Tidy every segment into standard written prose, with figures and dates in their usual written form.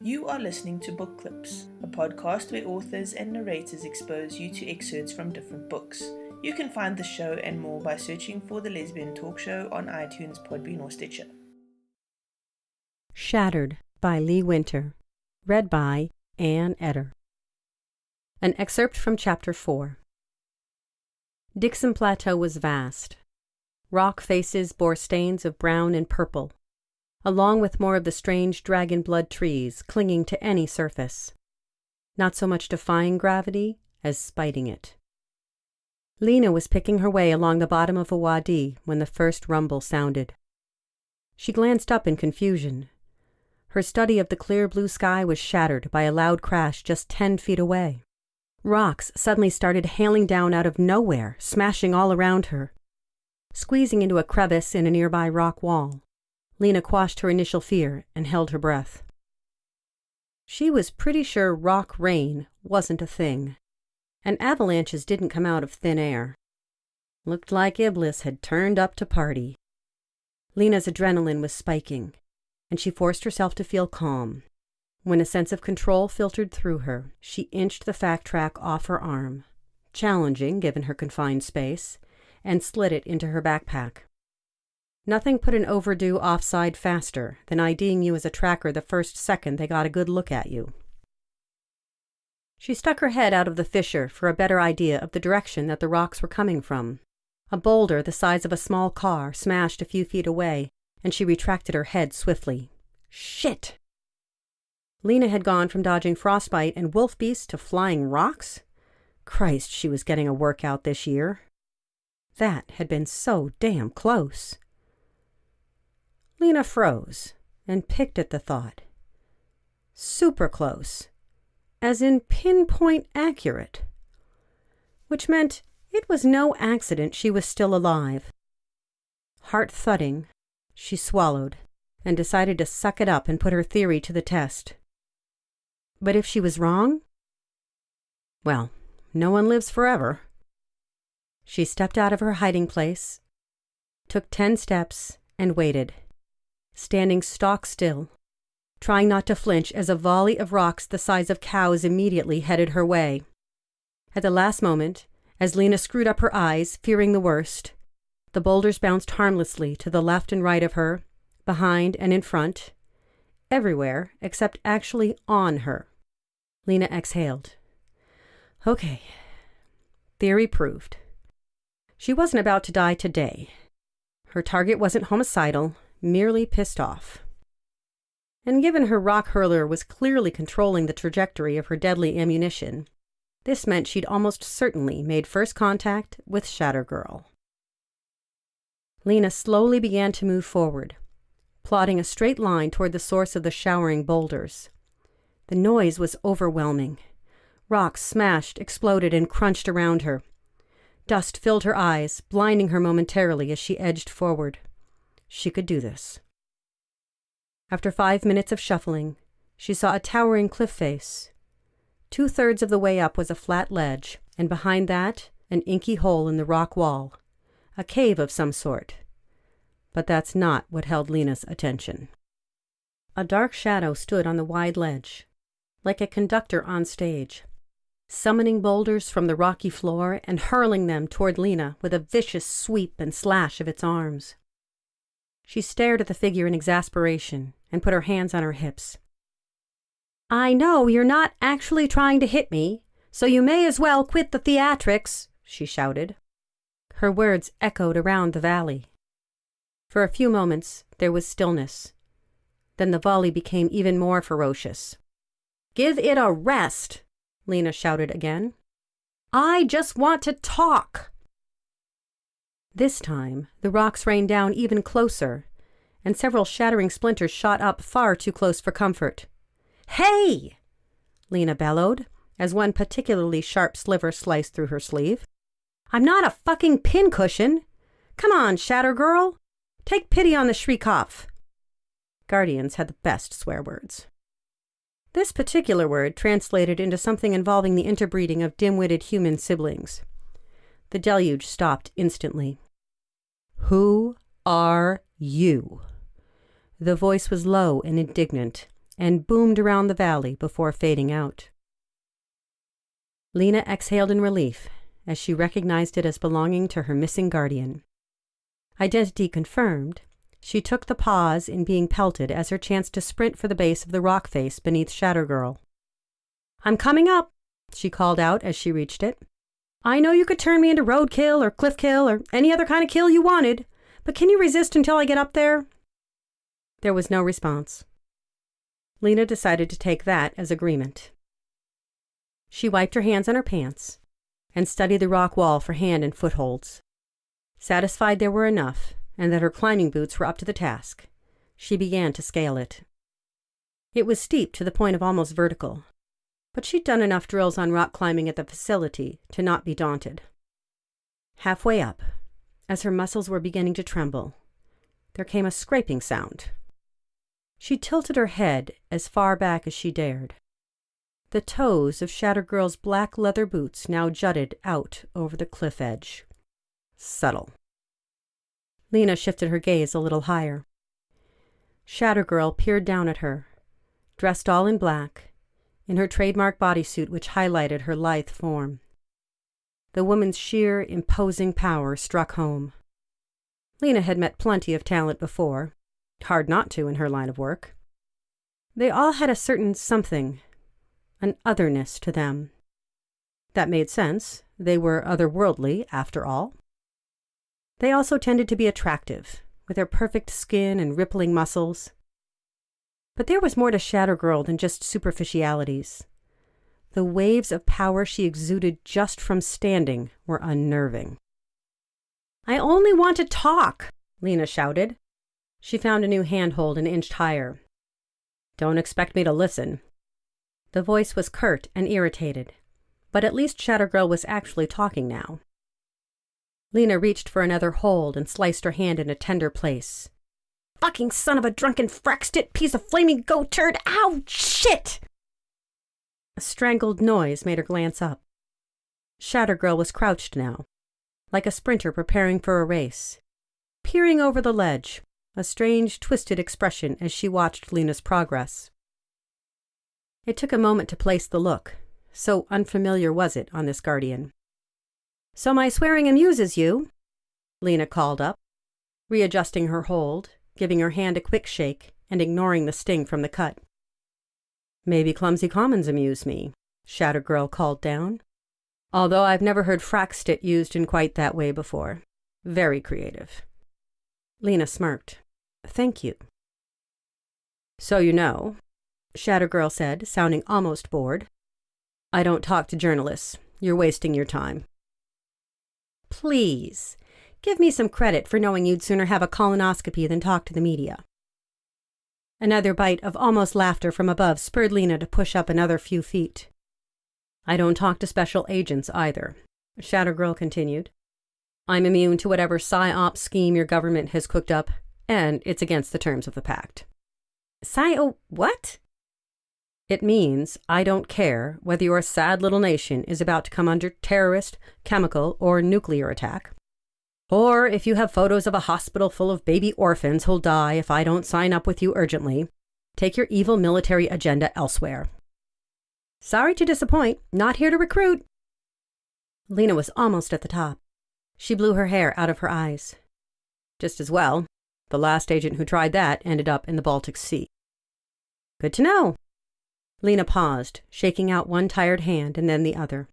You are listening to Book Clips, a podcast where authors and narrators expose you to excerpts from different books. You can find the show and more by searching for The Lesbian Talk Show on iTunes, Podbean, or Stitcher. Shattered by Lee Winter. Read by Ann Etter. An excerpt from Chapter 4. Dixon Plateau was vast. Rock faces bore stains of brown and purple, along with more of the strange dragon blood trees clinging to any surface, not so much defying gravity as spiting it. Lena was picking her way along the bottom of a wadi when the first rumble sounded. She glanced up in confusion. Her study of the clear blue sky was shattered by a loud crash just 10 feet away. Rocks suddenly started hailing down out of nowhere, smashing all around her. Squeezing into a crevice in a nearby rock wall, Lena quashed her initial fear and held her breath. She was pretty sure rock rain wasn't a thing, and avalanches didn't come out of thin air. Looked like Iblis had turned up to party. Lena's adrenaline was spiking, and she forced herself to feel calm. When a sense of control filtered through her, she inched the fact track off her arm, challenging given her confined space, and slid it into her backpack. Nothing put an overdue offside faster than IDing you as a tracker the first second they got a good look at you. She stuck her head out of the fissure for a better idea of the direction that the rocks were coming from. A boulder the size of a small car smashed a few feet away, and she retracted her head swiftly. Shit! Lena had gone from dodging frostbite and wolf beasts to flying rocks? Christ, she was getting a workout this year. That had been so damn close. Lena froze and picked at the thought. Super close, as in pinpoint accurate. Which meant it was no accident she was still alive. Heart thudding, she swallowed and decided to suck it up and put her theory to the test. But if she was wrong? Well, no one lives forever. She stepped out of her hiding place, took 10 steps, and waited, standing stock still, trying not to flinch as a volley of rocks the size of cows immediately headed her way. At the last moment, as Lena screwed up her eyes, fearing the worst, the boulders bounced harmlessly to the left and right of her, behind and in front, everywhere except actually on her. Lena exhaled. Okay. Theory proved. She wasn't about to die today. Her target wasn't homicidal, merely pissed off. And given her rock hurler was clearly controlling the trajectory of her deadly ammunition, this meant she'd almost certainly made first contact with Shattergirl. Lena slowly began to move forward, plotting a straight line toward the source of the showering boulders. The noise was overwhelming. Rocks smashed, exploded, and crunched around her. Dust filled her eyes, blinding her momentarily as she edged forward. She could do this. After 5 minutes of shuffling, she saw a towering cliff face. 2/3 of the way up was a flat ledge, and behind that, an inky hole in the rock wall. A cave of some sort. But that's not what held Lena's attention. A dark shadow stood on the wide ledge, like a conductor on stage, summoning boulders from the rocky floor and hurling them toward Lena with a vicious sweep and slash of its arms. She stared at the figure in exasperation and put her hands on her hips. I know you're not actually trying to hit me, so you may as well quit the theatrics, she shouted. Her words echoed around the valley. For a few moments, there was stillness. Then the volley became even more ferocious. Give it a rest, Lena shouted again. I just want to talk. This time, the rocks rained down even closer, and several shattering splinters shot up far too close for comfort. Hey! Lena bellowed, as one particularly sharp sliver sliced through her sleeve. I'm not a fucking pincushion. Come on, Shattergirl. Take pity on the shriek-off. Guardians had the best swear words. This particular word translated into something involving the interbreeding of dim-witted human siblings. The deluge stopped instantly. Who are you? The voice was low and indignant, and boomed around the valley before fading out. Lena exhaled in relief as she recognized it as belonging to her missing guardian. Identity confirmed, she took the pause in being pelted as her chance to sprint for the base of the rock face beneath Shattergirl. "I'm coming up," she called out as she reached it. "I know you could turn me into roadkill or cliff kill or any other kind of kill you wanted, but can you resist until I get up there?" There was no response. Lena decided to take that as agreement. She wiped her hands on her pants and studied the rock wall for hand and footholds. Satisfied there were enough and that her climbing boots were up to the task, she began to scale it. It was steep to the point of almost vertical, but she'd done enough drills on rock climbing at the facility to not be daunted. Halfway up, as her muscles were beginning to tremble, there came a scraping sound. She tilted her head as far back as she dared. The toes of Shattergirl's black leather boots now jutted out over the cliff edge. Subtle. Lena shifted her gaze a little higher. Shattergirl peered down at her, dressed all in black, in her trademark bodysuit which highlighted her lithe form. The woman's sheer, imposing power struck home. Lena had met plenty of talent before, hard not to in her line of work. They all had a certain something, an otherness to them. That made sense. They were otherworldly, after all. They also tended to be attractive, with their perfect skin and rippling muscles. But there was more to Shattergirl than just superficialities. The waves of power she exuded just from standing were unnerving. "I only want to talk," Lena shouted. She found a new handhold and inched higher. "Don't expect me to listen." The voice was curt and irritated, but at least Shattergirl was actually talking now. Lena reached for another hold and sliced her hand in a tender place. "Fucking son of a drunken frackstit piece of flaming goat turd! Ow! Shit!" A strangled noise made her glance up. Shattergirl was crouched now, like a sprinter preparing for a race, peering over the ledge, a strange, twisted expression as she watched Lena's progress. It took a moment to place the look, so unfamiliar was it on this guardian. "So my swearing amuses you?" Lena called up, readjusting her hold, giving her hand a quick shake, and ignoring the sting from the cut. "Maybe clumsy commons amuse me," Shattergirl called down. "Although I've never heard frackstit used in quite that way before. Very creative." Lena smirked. "Thank you." "So you know," Shattergirl said, sounding almost bored, "I don't talk to journalists. You're wasting your time." "Please, give me some credit for knowing you'd sooner have a colonoscopy than talk to the media." Another bite of almost laughter from above spurred Lena to push up another few feet. "I don't talk to special agents either," Shattergirl continued. "I'm immune to whatever psyop scheme your government has cooked up, and it's against the terms of the pact." What? "It means I don't care whether your sad little nation is about to come under terrorist, chemical, or nuclear attack, or if you have photos of a hospital full of baby orphans who'll die if I don't sign up with you urgently. Take your evil military agenda elsewhere." "Sorry to disappoint. Not here to recruit." Lena was almost at the top. She blew her hair out of her eyes. "Just as well. The last agent who tried that ended up in the Baltic Sea." "Good to know." Lena paused, shaking out one tired hand and then the other.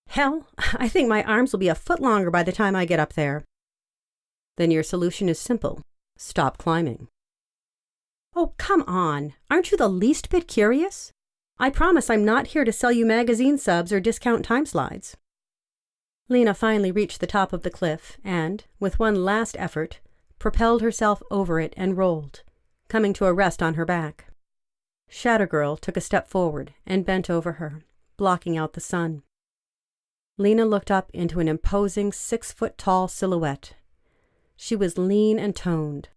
"Hell, I think my arms will be a foot longer by the time I get up there." "Then your solution is simple. Stop climbing." "Oh, come on. Aren't you the least bit curious? I promise I'm not here to sell you magazine subs or discount time slides." Lena finally reached the top of the cliff and, with one last effort, propelled herself over it and rolled, coming to a rest on her back. Shattergirl took a step forward and bent over her, blocking out the sun. Lena looked up into an imposing 6-foot-tall silhouette. She was lean and toned,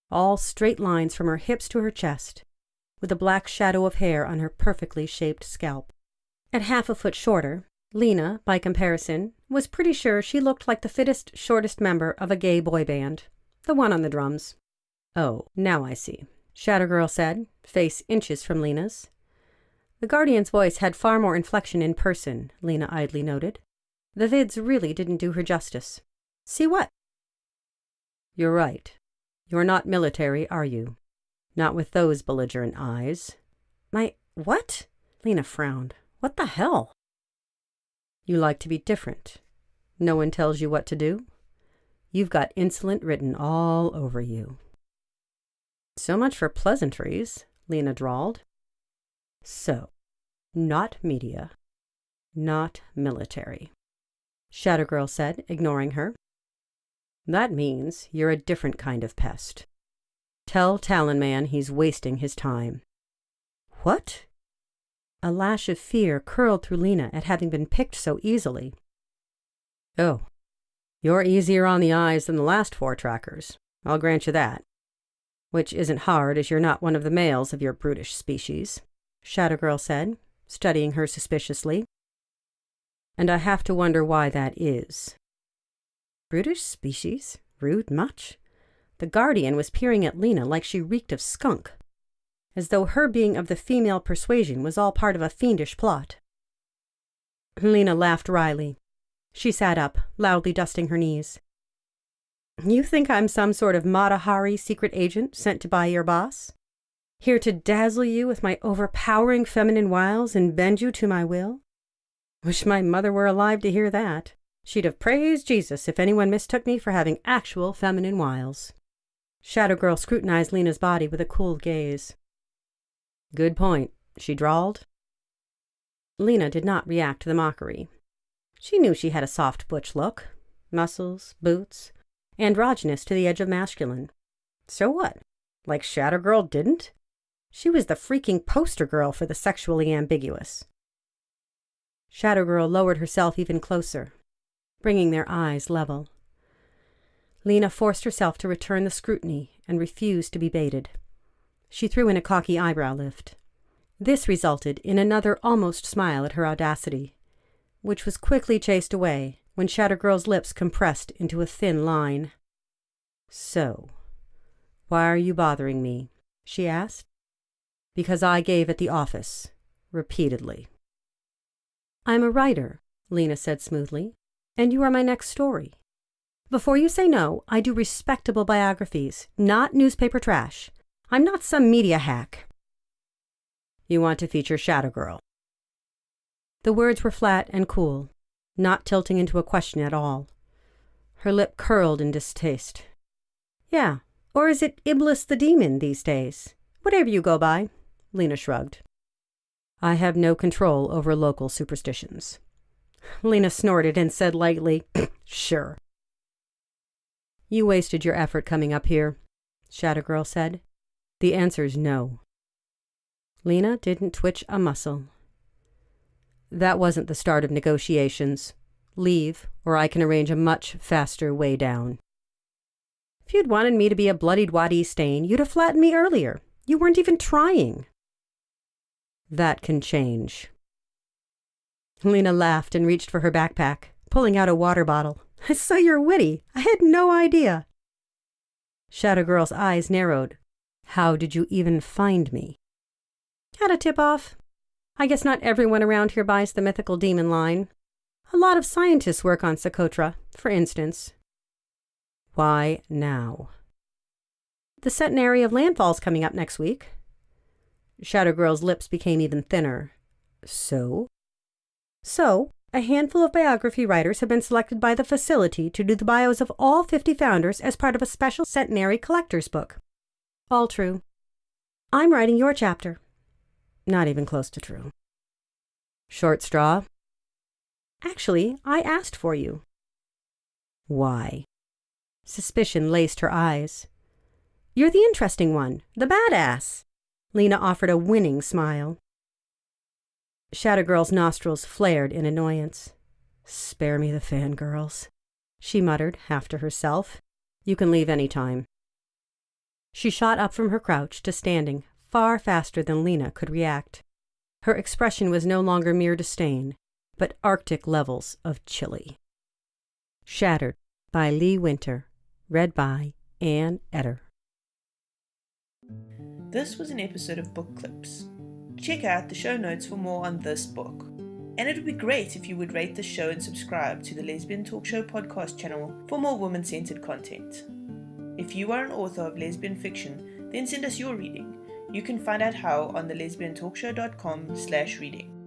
all straight lines from her hips to her chest, with a black shadow of hair on her perfectly shaped scalp. At half a foot shorter, Lena, by comparison, was pretty sure she looked like the fittest, shortest member of a gay boy band, the one on the drums. "Oh, now I see. Shattergirl said, face inches from Lena's. The Guardian's voice had far more inflection in person, Lena idly noted. The vids really didn't do her justice. See what? You're right. You're not military, are you? Not with those belligerent eyes. What? Lena frowned. What the hell? You like to be different. No one tells you what to do. You've got insolent written all over you. So much for pleasantries, Lena drawled. So, not media, not military, Shattergirl said, ignoring her. That means you're a different kind of pest. Tell Talon Man he's wasting his time. What? A lash of fear curled through Lena at having been picked so easily. Oh, you're easier on the eyes than the last 4 trackers. I'll grant you that. Which isn't hard, as you're not one of the males of your brutish species, Shattergirl said, studying her suspiciously. And I have to wonder why that is. Brutish species? Rude much? The Guardian was peering at Lena like she reeked of skunk, as though her being of the female persuasion was all part of a fiendish plot. Lena laughed wryly. She sat up, loudly dusting her knees. You think I'm some sort of Mata Hari secret agent sent to by your boss? Here to dazzle you with my overpowering feminine wiles and bend you to my will? Wish my mother were alive to hear that. She'd have praised Jesus if anyone mistook me for having actual feminine wiles. Shattergirl scrutinized Lena's body with a cool gaze. Good point, she drawled. Lena did not react to the mockery. She knew she had a soft butch look, muscles, boots, androgynous to the edge of masculine. So what? Like Shattergirl didn't? She was the freaking poster girl for the sexually ambiguous. Shattergirl lowered herself even closer, bringing their eyes level. Lena forced herself to return the scrutiny and refused to be baited. She threw in a cocky eyebrow lift. This resulted in another almost smile at her audacity, which was quickly chased away when Shattergirl's lips compressed into a thin line. So, why are you bothering me? She asked. Because I gave at the office, repeatedly. I'm a writer, Lena said smoothly, and you are my next story. Before you say no, I do respectable biographies, not newspaper trash. I'm not some media hack. You want to feature Shattergirl. The words were flat and cool, not tilting into a question at all. Her lip curled in distaste. Yeah, or is it Iblis the Demon these days? Whatever you go by, Lena shrugged. I have no control over local superstitions. Lena snorted and said lightly, Sure. You wasted your effort coming up here, Shattergirl said. The answer's no. Lena didn't twitch a muscle. That wasn't the start of negotiations. Leave, or I can arrange a much faster way down. If you'd wanted me to be a bloodied Wadi stain, you'd have flattened me earlier. You weren't even trying. That can change. Lena laughed and reached for her backpack, pulling out a water bottle. So you're witty. I had no idea. Shattergirl's eyes narrowed. How did you even find me? Had a tip-off. I guess not everyone around here buys the mythical demon line. A lot of scientists work on Socotra, for instance. Why now? The centenary of landfall's coming up next week. Shattergirl's lips became even thinner. So, a handful of biography writers have been selected by the facility to do the bios of all 50 founders as part of a special centenary collector's book. All true. I'm writing your chapter. Not even close to true. Short straw? Actually, I asked for you. Why? Suspicion laced her eyes. You're the interesting one, the badass. Lena offered a winning smile. Shattergirl's nostrils flared in annoyance. Spare me the fangirls, she muttered, half to herself. You can leave any time. She shot up from her crouch to standing, far faster than Lena could react. Her expression was no longer mere disdain, but Arctic levels of chilly. Shattered by Lee Winter. Read by Ann Etter. This was an episode of Book Clips. Check out the show notes for more on this book. And it would be great if you would rate the show and subscribe to the Lesbian Talk Show podcast channel for more woman-centered content. If you are an author of lesbian fiction, then send us your reading. You can find out how on the lesbiantalkshow.com/reading.